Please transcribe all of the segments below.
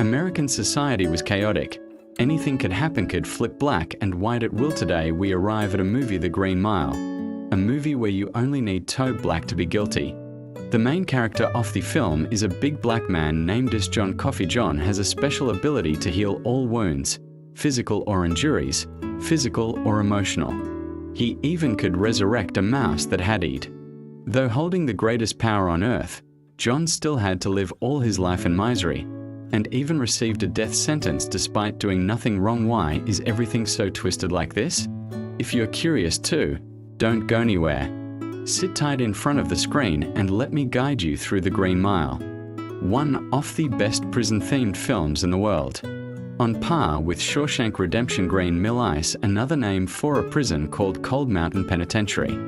American society was chaotic. Anything could happen, could flip black and white at will. Today we arrive at a movie, The Green Mile, a movie where you only need toe black to be guilty. The main character of the film is a big black man named as John Coffey. John has a special ability to heal all wounds, physical or injuries, physical or emotional. He even could resurrect a mouse that had eaten. Though holding the greatest power on earth, John still had to live all his life in misery, and even received a death sentence despite doing nothing wrong. Why is everything so twisted like this? If you're curious too, don't go anywhere. Sit tight in front of the screen and let me guide you through The Green Mile, one of the best prison-themed films in the world. On par with Shawshank Redemption, Green Mill Ice, another name for a prison called Cold Mountain Penitentiary.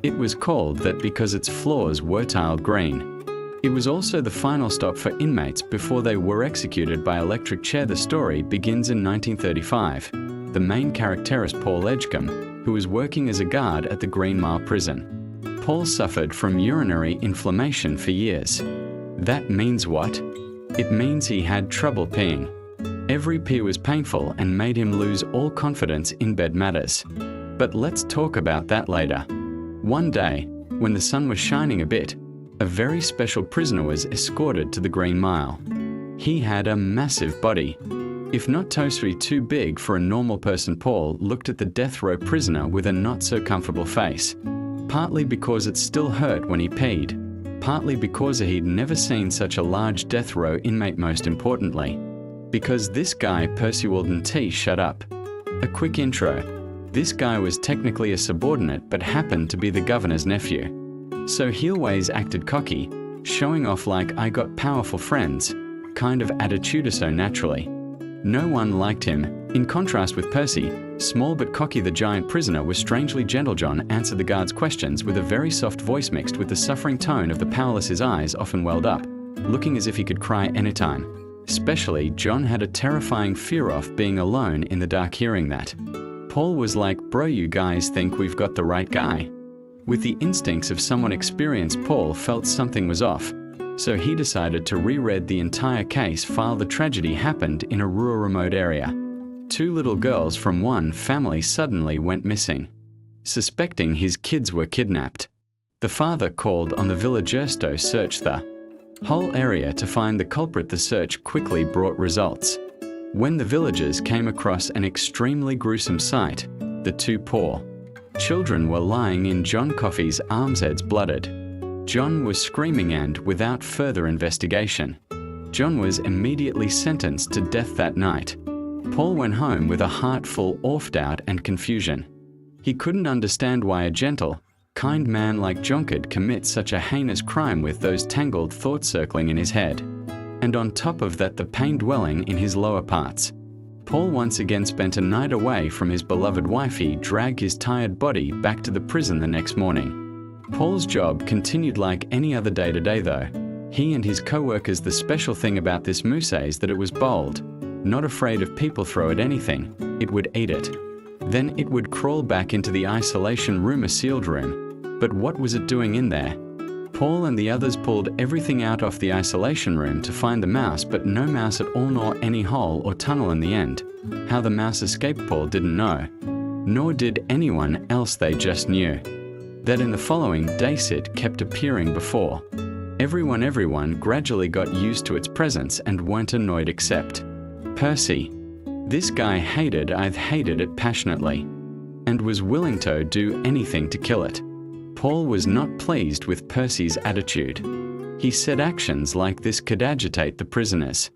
It was called that because its floors were tiled green. It was also the final stop for inmates before they were executed by electric chair. The story begins in 1935. The main character is Paul Edgecombe, who was working as a guard at the Green Mile prison. Paul suffered from urinary inflammation for years. That means what? It means he had trouble peeing. Every pee was painful and made him lose all confidence in bed matters. But let's talk about that later. One day, when the sun was shining a bit, a very special prisoner was escorted to the Green Mile. He had a massive body. If not totally too big for a normal person, Paul looked at the death row prisoner with a not so comfortable face. Partly because it still hurt when he peed, partly because he'd never seen such a large death row inmate, most importantly, because this guy, Percy Walden T. Shut up. A quick intro. This guy was technically a subordinate but happened to be the governor's nephew. So he always acted cocky, showing off like I got powerful friends kind of attitude, so naturally. No one liked him. In contrast with Percy, small but cocky, the giant prisoner was strangely gentle. John answered the guards' questions with a very soft voice mixed with the suffering tone of the powerless. His eyes often welled up, looking as if he could cry anytime. Especially, John had a terrifying fear of being alone in the dark. Hearing that, Paul was like, bro, you guys think we've got the right guy? With the instincts of someone experienced, Paul felt something was off, so he decided to reread the entire case file. The tragedy happened in a rural, remote area. 2 little girls from one family suddenly went missing. Suspecting his kids were kidnapped, the father called on the villagers to search the whole area to find the culprit. The search quickly brought results. When the villagers came across an extremely gruesome sight, the 2 poor children were lying in John Coffey's arms, heads blooded. John was screaming, and without further investigation, John was immediately sentenced to death that night. Paul went home with a heart full of doubt and confusion. He couldn't understand why a gentle, kind man like John could commit such a heinous crime with those tangled thoughts circling in his head. And on top of that, the pain dwelling in his lower parts. Paul once again spent a night away from his beloved wife. He dragged his tired body back to the prison the next morning. Paul's job continued like any other day today though. He and his co-workers. The special thing about this moose is that it was bold, not afraid of people throw it anything, it would eat it. Then it would crawl back into the isolation room, a sealed room. But what was it doing in there? Paul and the others pulled everything out of the isolation room to find the mouse, but no mouse at all, nor any hole or tunnel in the end. How the mouse escaped, Paul didn't know. Nor did anyone else. They just knew that in the following days it kept appearing before everyone gradually got used to its presence and weren't annoyed except Percy. This guy hated it passionately and was willing to do anything to kill it. Paul was not pleased with Percy's attitude. He said actions like this could agitate the prisoners.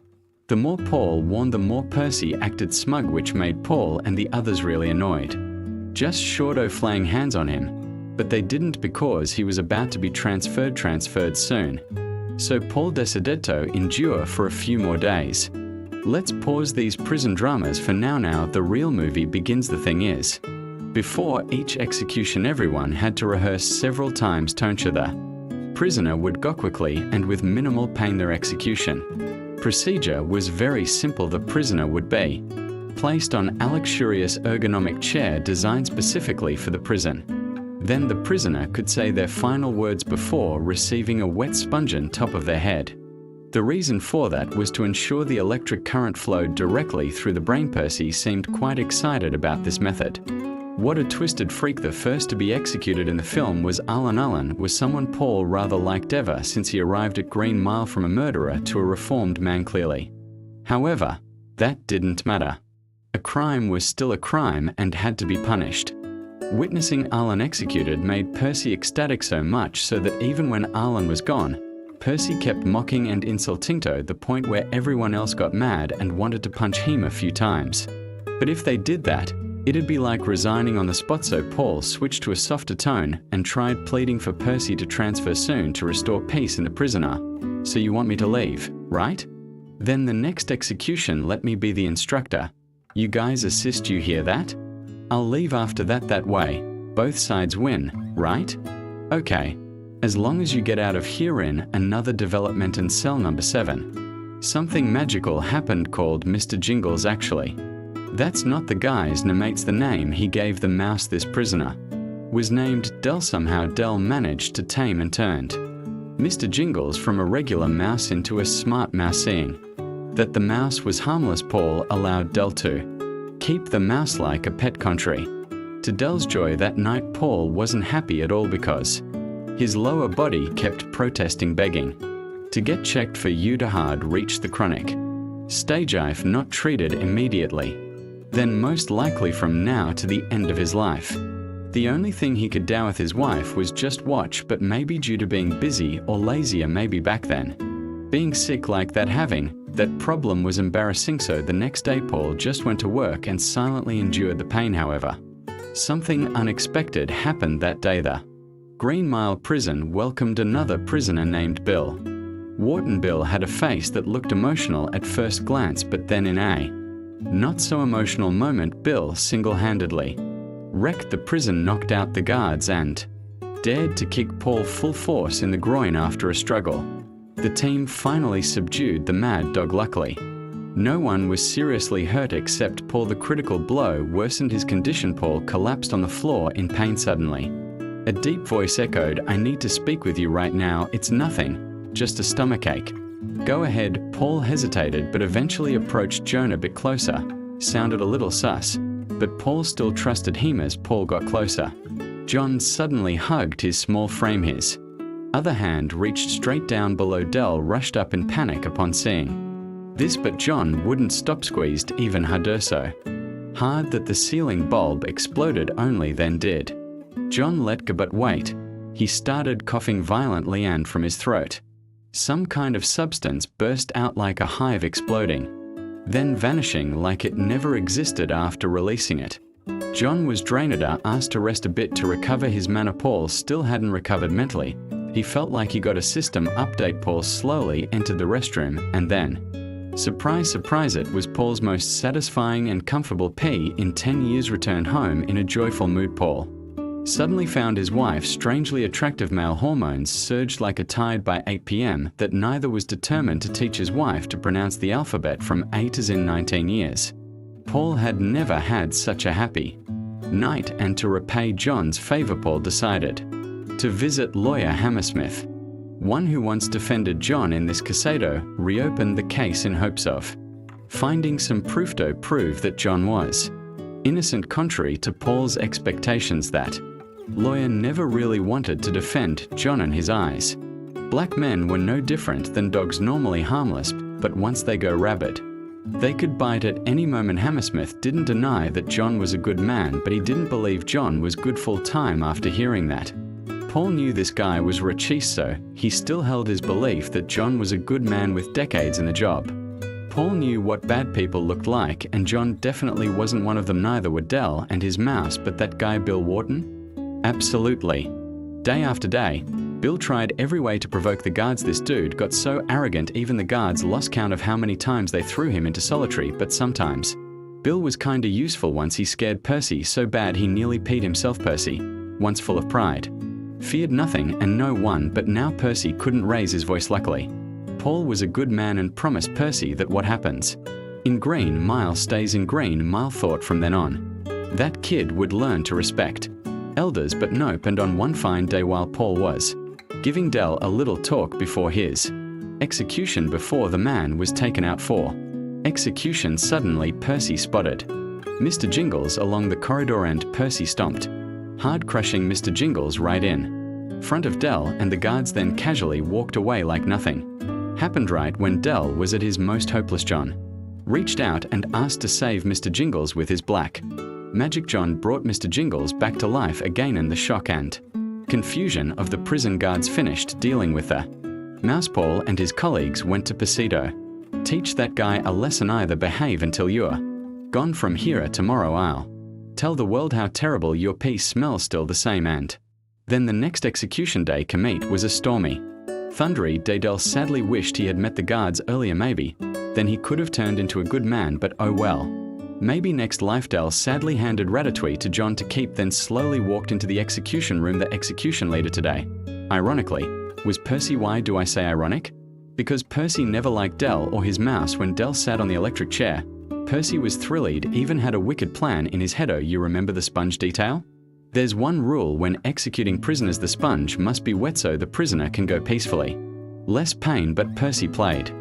The more Paul warned, the more Percy acted smug, which made Paul and the others really annoyed. Just short of laying hands on him, but they didn't because he was about to be transferred soon. So Paul decided to endure for a few more days. Let's pause these prison dramas for now. The real movie begins. The thing is, before each execution everyone had to rehearse several times to ensure the prisoner would go quickly and with minimal pain. Their execution procedure was very simple. The prisoner would be placed on a luxurious ergonomic chair designed specifically for the prison. Then the prisoner could say their final words before receiving a wet sponge on top of their head. The reason for that was to ensure the electric current flowed directly through the brain. Percy seemed quite excited about this method. What a twisted freak. The first to be executed in the film was Alan. Alan was someone Paul rather liked ever since he arrived at Green Mile from a murderer to a reformed man clearly. However, that didn't matter. A crime was still a crime and had to be punished. Witnessing Alan executed made Percy ecstatic, so much so that even when Alan was gone, Percy kept mocking and insulting to the point where everyone else got mad and wanted to punch him a few times. But if they did that, it'd be like resigning on the spot, so Paul switched to a softer tone and tried pleading for Percy to transfer soon to restore peace in the prisoner. So you want me to leave, right? Then the next execution let me be the instructor. You guys assist, you hear that? I'll leave after that. That way, both sides win, right? Okay. As long as you get out of here. In another development in cell number 7. Something magical happened called Mr. Jingles actually. That's not the guy's name, it's the name he gave the mouse. This prisoner was named Dell. Somehow Dell managed to tame and turned Mr. Jingles from a regular mouse into a smart mouse. Seeing that the mouse was harmless, Paul allowed Dell to keep the mouse like a pet. Contrary to Dell's joy that night, Paul wasn't happy at all because his lower body kept protesting, begging to get checked for UDHARD. Reached the chronic stage if not treated immediately, then most likely from now to the end of his life. The only thing he could do with his wife was just watch, but maybe due to being busy or lazier maybe back then. Being sick like that, having that problem was embarrassing, so the next day Paul just went to work and silently endured the pain. However, something unexpected happened that day. The Green Mile prison welcomed another prisoner named Bill Wharton. Bill had a face that looked emotional at first glance, but then in a not so emotional moment, Bill single-handedly wrecked the prison, knocked out the guards, and dared to kick Paul full force in the groin. After a struggle, the team finally subdued the mad dog. Luckily, no one was seriously hurt except Paul. The critical blow worsened his condition. Paul collapsed on the floor in pain. Suddenly, a deep voice echoed, "I need to speak with you right now." "It's nothing, just a stomachache." "Go ahead." Paul hesitated but eventually approached John a bit closer. Sounded a little sus, but Paul still trusted him. As Paul got closer, John suddenly hugged his small frame. His other hand reached straight down below. Dell rushed up in panic upon seeing this, but John wouldn't stop. Squeezed even harder, so hard that the ceiling bulb exploded. Only then did John let go. But wait, he started coughing violently, and from his throat some kind of substance burst out like a hive, exploding, then vanishing like it never existed after releasing it. John was drained, asked to rest a bit to recover his manner. Paul still hadn't recovered mentally. He felt like he got a system update. Paul slowly entered the restroom, and then, surprise, surprise, it was Paul's most satisfying and comfortable pee in 10 years. Returned home in a joyful mood, Paul suddenly found his wife strangely attractive. Male hormones surged like a tide by 8 p.m. that neither was determined to teach his wife to pronounce the alphabet from A to Z in 19 years. Paul had never had such a happy night, and to repay John's favor, Paul decided to visit lawyer Hammersmith, one who once defended John in this Casado, reopened the case in hopes of finding some proof to prove that John was innocent. Contrary to Paul's expectations, that lawyer never really wanted to defend John. In his eyes, black men were no different than dogs, normally harmless, but once they go rabid, they could bite at any moment. Hammersmith didn't deny that John was a good man, but he didn't believe John was good full time. After hearing that, Paul knew this guy was racist, so he still held his belief that John was a good man with decades in the job. Paul knew what bad people looked like, and John definitely wasn't one of them. Neither were Dell and his mouse, but that guy Bill Wharton? Absolutely. Day after day, Bill tried every way to provoke the guards. This dude got so arrogant even the guards lost count of how many times they threw him into solitary. But sometimes Bill was kinda useful. Once he scared Percy so bad he nearly peed himself. Percy, once full of pride, feared nothing and no one, but now Percy couldn't raise his voice. Luckily, Paul was a good man and promised Percy that what happens in Green Mile stays in Green Mile. Thought from then on that kid would learn to respect elders. But nope, and on one fine day while Paul was giving Dell a little talk before his Execution before the man was taken out for. Execution suddenly Percy spotted Mr. Jingles along the corridor and Percy stomped, hard crushing Mr. Jingles right in front of Dell, and the guards then casually walked away like nothing happened. Right when Dell was at his most hopeless, John reached out and asked to save Mr. Jingles with his black magic. John brought Mr. Jingles back to life again, and the shock and confusion of the prison guards finished dealing with the mouse. Paul and his colleagues went to Pacito. Teach that guy a lesson, either behave until you're gone from here. Tomorrow I'll tell the world how terrible your piece smells still the same. And then the next execution day commit was a stormy, thundery day. Dell sadly wished he had met the guards earlier. Maybe then he could have turned into a good man, but oh well. Maybe next life. Dell sadly handed Ratatouille to John to keep, then slowly walked into the execution room. The execution leader today, ironically, was Percy. Why do I say ironic? Because Percy never liked Dell or his mouse. When Dell sat on the electric chair, Percy was thrilled, even had a wicked plan in his head. Oh, you remember the sponge detail? There's one rule when executing prisoners: the sponge must be wet so the prisoner can go peacefully. Less pain, but Percy played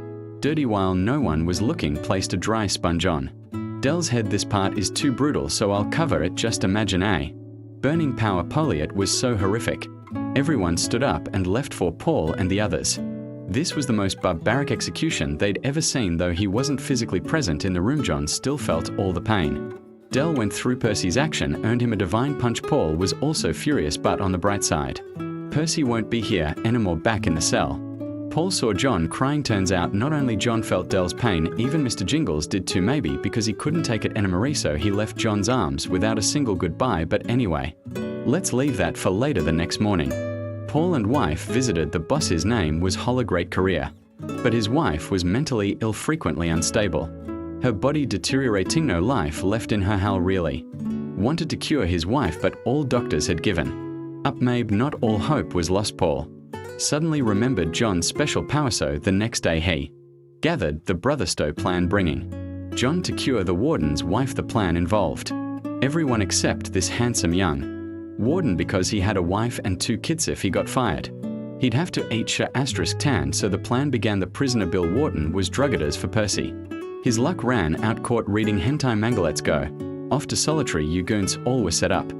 dirty while no one was looking, placed a dry sponge on Dell's head. This part is too brutal, so I'll cover it. Just imagine a burning power pole. It was so horrific. Everyone stood up and left for Paul and the others. This was the most barbaric execution they'd ever seen. Though he wasn't physically present in the room, John still felt all the pain Dell went through. Percy's action earned him a divine punch. Paul was also furious, but on the bright side, Percy won't be here anymore, back in the cell. Paul saw John crying. Turns out not only John felt Dell's pain, even Mr. Jingles did too. Maybe because he couldn't take it anymore, so he left John's arms without a single goodbye. But anyway, let's leave that for later. The next morning, Paul and wife visited the boss. His name was Holler. Great career, but his wife was mentally ill, frequently unstable, her body deteriorating, no life left in her. Hal really wanted to cure his wife, but all doctors had given up. Maybe not all hope was lost. Paul suddenly remembered John's special power, so the next day he gathered the Brother Stowe plan, bringing John to cure the warden's wife. The plan involved everyone except this handsome young warden, because he had a wife and 2 kids. If he got fired, he'd have to eat *tan. So the plan began. The prisoner Bill Wharton was drugged for Percy. His luck ran out, caught reading hentai manga. Let's go off to solitary, you goons. All were set up.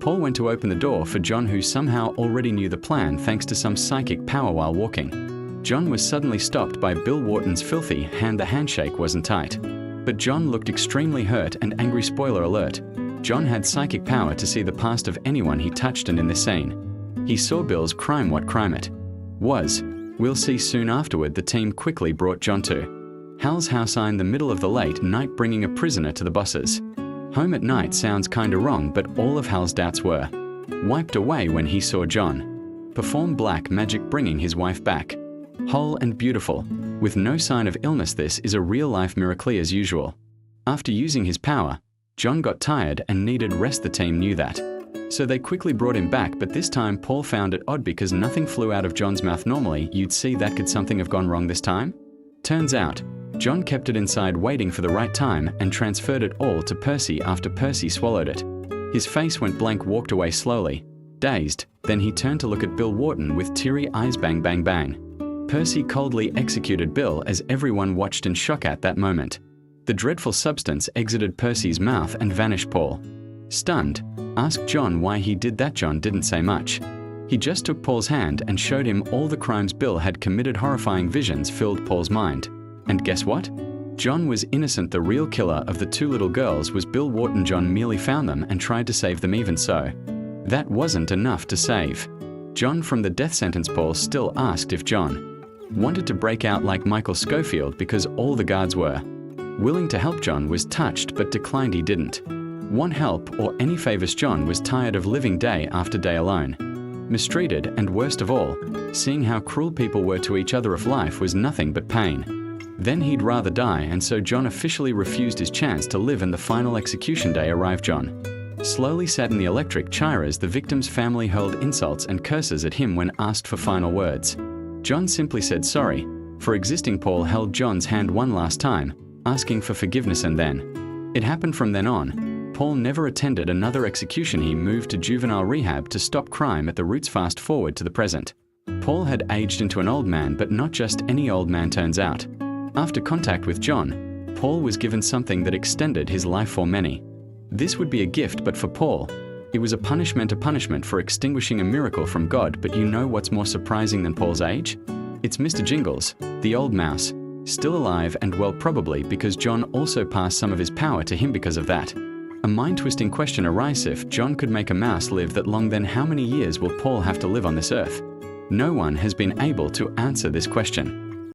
Paul went to open the door for John, who somehow already knew the plan thanks to some psychic power. While walking, John was suddenly stopped by Bill Wharton's filthy hand. The handshake wasn't tight, but John looked extremely hurt and angry. Spoiler alert, John had psychic power to see the past of anyone he touched, and in this scene, he saw Bill's crime. What crime it was, we'll see soon. Afterward, the team quickly brought John to Hal's house in the middle of the late night, bringing a prisoner to the boss's home at night. Sounds kinda wrong, but all of Hal's doubts were wiped away when he saw John perform black magic, bringing his wife back whole and beautiful, with no sign of illness. This is a real-life miracle. As usual, after using his power, John got tired and needed rest. The team knew that, so they quickly brought him back. But this time Paul found it odd because nothing flew out of John's mouth. Normally you'd see that. Could something have gone wrong this time? Turns out John kept it inside, waiting for the right time, and transferred it all to Percy. After Percy swallowed it, his face went blank, walked away slowly, dazed. Then he turned to look at Bill Wharton with teary eyes. Bang, bang, bang. Percy coldly executed Bill as everyone watched in shock. At that moment, the dreadful substance exited Percy's mouth and vanished. Paul, stunned, asked John why he did that. John didn't say much. He just took Paul's hand and showed him all the crimes Bill had committed. Horrifying visions filled Paul's mind. And guess what? John was innocent. The real killer of the 2 little girls was Bill Wharton. John merely found them and tried to save them. Even so, that wasn't enough to save John from the death sentence. Paul still asked if John wanted to break out like Michael Schofield, because all the guards were willing to help. John was touched but declined. He didn't want help or any favors. John was tired of living day after day alone, mistreated, and worst of all, seeing how cruel people were to each other. If life was nothing but pain, then he'd rather die. And so John officially refused his chance to live, and the final execution day arrived. John slowly sat in the electric chair as the victim's family hurled insults and curses at him. When asked for final words, John simply said sorry for existing. Paul held John's hand one last time, asking for forgiveness, and then it happened. From then on, Paul never attended another execution. He moved to juvenile rehab to stop crime at the roots. Fast forward to the present. Paul had aged into an old man, but not just any old man, turns out. After contact with John, Paul was given something that extended his life for many. This would be a gift, but for Paul, it was a punishment for extinguishing a miracle from God. But you know what's more surprising than Paul's age? It's Mr. Jingles, the old mouse, still alive and well, probably because John also passed some of his power to him because of that. A mind-twisting question arises: if John could make a mouse live that long, then how many years will Paul have to live on this earth? No one has been able to answer this question.